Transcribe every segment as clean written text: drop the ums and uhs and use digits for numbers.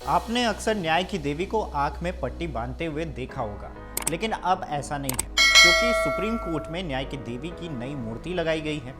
आपने अक्सर न्याय की देवी को आंख में पट्टी बांधते हुए देखा होगा, लेकिन अब ऐसा नहीं है क्योंकि सुप्रीम कोर्ट में न्याय की देवी की नई मूर्ति लगाई गई है।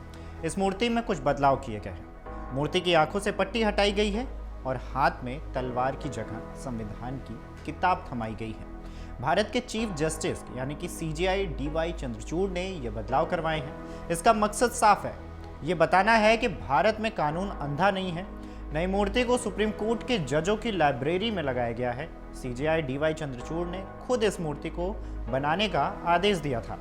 इस मूर्ति में कुछ बदलाव किए गए हैं। मूर्ति की आंखों से पट्टी हटाई गई है और हाथ में तलवार की जगह संविधान की किताब थमाई गई है। भारत के चीफ जस्टिस यानी कि सीजेआई डीवाई चंद्रचूड़ ने यह बदलाव करवाए हैं। इसका मकसद साफ है, ये बताना है कि भारत में कानून अंधा नहीं है। नई मूर्ति को सुप्रीम कोर्ट के जजों की लाइब्रेरी में लगाया गया है। सीजेआई डीवाई चंद्रचूड़ ने खुद इस मूर्ति को बनाने का आदेश दिया था।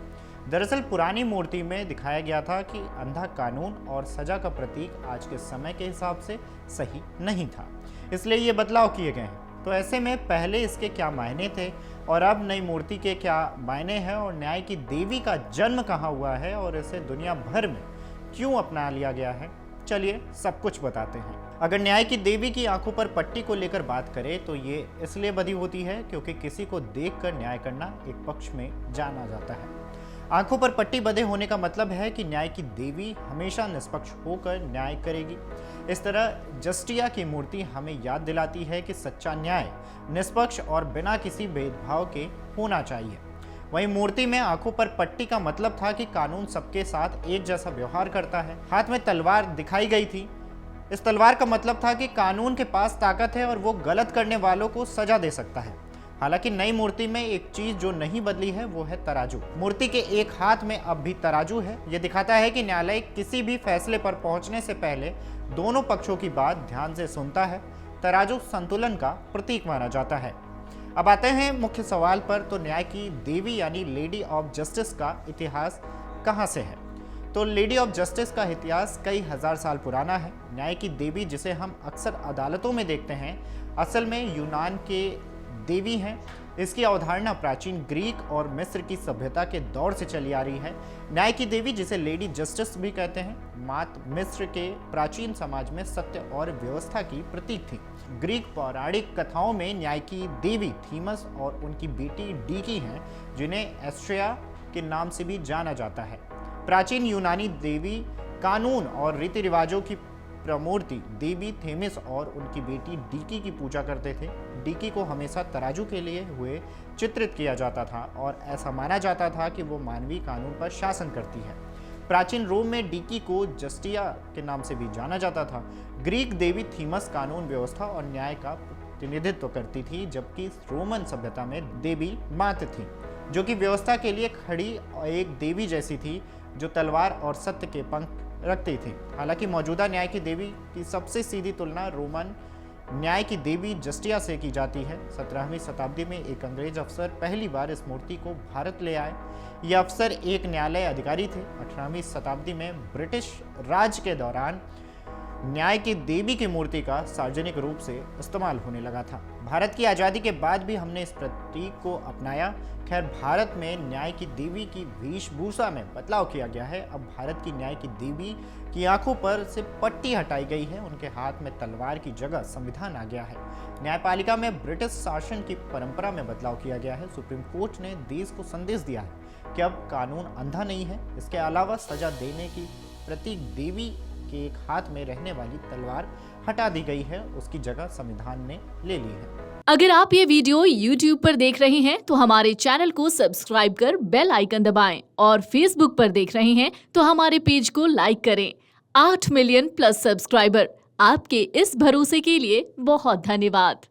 दरअसल पुरानी मूर्ति में दिखाया गया था कि अंधा कानून और सजा का प्रतीक आज के समय के हिसाब से सही नहीं था, इसलिए ये बदलाव किए गए हैं। तो ऐसे में पहले इसके क्या मायने थे और अब नई मूर्ति के क्या मायने हैं, और न्याय की देवी का जन्म कहाँ हुआ है और इसे दुनिया भर में क्यों अपना लिया गया है, चलिए सब कुछ बताते हैं। अगर न्याय की देवी की आंखों पर पट्टी को लेकर बात करें तो ये इसलिए बधी होती है क्योंकि किसी को देखकर न्याय करना एक पक्ष में जाना जाता है। आंखों पर पट्टी बंधे होने का मतलब है कि न्याय की देवी हमेशा निष्पक्ष होकर न्याय करेगी। इस तरह जस्टिया की मूर्ति हमें याद दिलाती है कि सच्चा न्याय निष्पक्ष और बिना किसी भेदभाव के होना चाहिए। वहीं मूर्ति में आंखों पर पट्टी का मतलब था कि कानून सबके साथ एक जैसा व्यवहार करता है। हाथ में तलवार दिखाई गई थी। इस तलवार का मतलब था कि कानून के पास ताकत है और वो गलत करने वालों को सजा दे सकता है। हालांकि नई मूर्ति में एक चीज जो नहीं बदली है वो है तराजू। मूर्ति के एक हाथ में अब भी तराजू है। ये दिखाता है कि न्यायालय किसी भी फैसले पर पहुंचने से पहले दोनों पक्षों की बात ध्यान से सुनता है। तराजू संतुलन का प्रतीक माना जाता है। अब आते हैं मुख्य सवाल पर, तो न्याय की देवी यानी लेडी ऑफ जस्टिस का इतिहास कहाँ से है? तो लेडी ऑफ जस्टिस का इतिहास कई हजार साल पुराना है। न्याय की देवी जिसे हम अक्सर अदालतों में देखते हैं, असल में यूनान के देवी हैं। इसकी अवधारणा प्राचीन ग्रीक और मिस्र की सभ्यता के दौर से चली आ रही है। न्याय की देवी जिसे लेडी जस्टिस भी कहते हैं, मात मिस्र के प्राचीन समाज में सत्य और व्यवस्था की प्रतीक थी। ग्रीक पौराणिक कथाओं में न्याय की देवी थीमस और उनकी बेटी डीकी हैं, जिन्हें एस्ट्रिया के नाम से भी जाना जाता है। प्राचीन यूनानी देवी कानून और रीति रिवाजों की प्रमूर्ति देवी थेमिस और उनकी बेटी डीकी की पूजा करते थे। डीकी को हमेशा तराजू के लिए हुए चित्रित किया जाता था और ऐसा माना जाता था कि वो मानवीय कानून पर शासन करती है। प्राचीन रोम में डीकी को जस्टिया के नाम से भी जाना जाता था। ग्रीक देवी थीमस कानून व्यवस्था और न्याय का प्रतिनिधित्व करती थी, जबकि रोमन सभ्यता में देवी मात थी, जो कि व्यवस्था के लिए खड़ी एक देवी जैसी थी जो तलवार और सत्य के पंख रखती थी। हालांकि मौजूदा न्याय की देवी की सबसे सीधी तुलना रोमन न्याय की देवी जस्टिया से की जाती है। 17वीं शताब्दी में एक अंग्रेज अफसर पहली बार इस मूर्ति को भारत ले आए। यह अफसर एक न्यायालय अधिकारी थे। 18वीं शताब्दी में ब्रिटिश राज के दौरान न्याय की देवी की मूर्ति का सार्वजनिक रूप से इस्तेमाल होने लगा था। भारत की आज़ादी के बाद भी हमने इस प्रतीक को अपनाया। खैर, भारत में न्याय की देवी की वेशभूषा में बदलाव किया गया है। अब भारत की न्याय की देवी की आंखों पर से पट्टी हटाई गई है। उनके हाथ में तलवार की जगह संविधान आ गया है। न्यायपालिका में ब्रिटिश शासन की परंपरा में बदलाव किया गया है। सुप्रीम कोर्ट ने देश को संदेश दिया है कि अब कानून अंधा नहीं है। इसके अलावा सजा देने की प्रतीक देवी के एक हाथ में रहने वाली तलवार हटा दी गई है, उसकी जगह संविधान ने ले ली है। अगर आप ये वीडियो YouTube पर देख रहे हैं तो हमारे चैनल को सब्सक्राइब कर बेल आइकन दबाएं, और Facebook पर देख रहे हैं तो हमारे पेज को लाइक करें। 8 मिलियन प्लस सब्सक्राइबर, आपके इस भरोसे के लिए बहुत धन्यवाद।